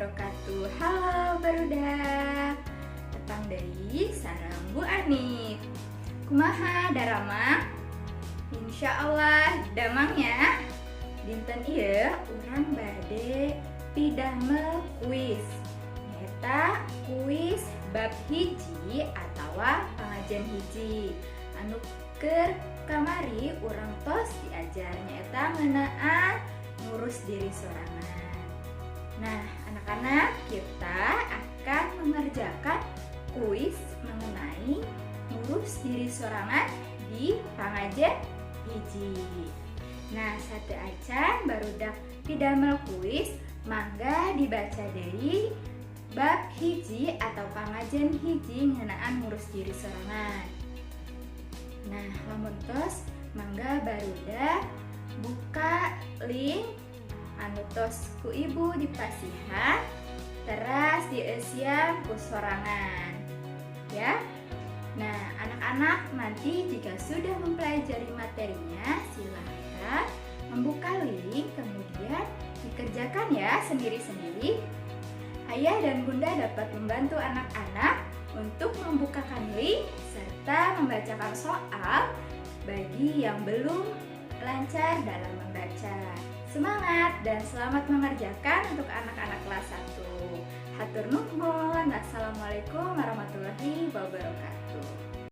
wabarakatuh. Halo barudak, datang dari sarang Bu Ani. Kumaha darama? Insya Allah damangnya. Dinten ieu urang bade pidamel kuis. Nyata kuis bab hiji atawa pangajian hiji. Anu keur kamari urang tos diajar nyata ngeunaan ngurus diri sorangan. Nah, anak-anak, kita akan mengerjakan kuis mengenai ngurus diri sorangan di pangajian hiji. Nah, satu acan barudak pidamel kuis mangga dibaca dari bab hiji atau pangajian hiji ngeunaan ngurus diri sorangan. Nah, lamun tos mangga barudak buka link anu tos ku ibu di pasihan teras dieusian ku sorangan ya. Nah, anak-anak nanti jika sudah mempelajari materinya silahkan membuka link kemudian dikerjakan ya sendiri-sendiri. Ayah dan bunda dapat membantu anak-anak untuk membukakan link serta membacakan soal bagi yang belum lancar dalam membaca. Semangat dan selamat mengerjakan untuk anak-anak kelas 1. Hatur nuhun. Wassalamualaikum warahmatullahi wabarakatuh.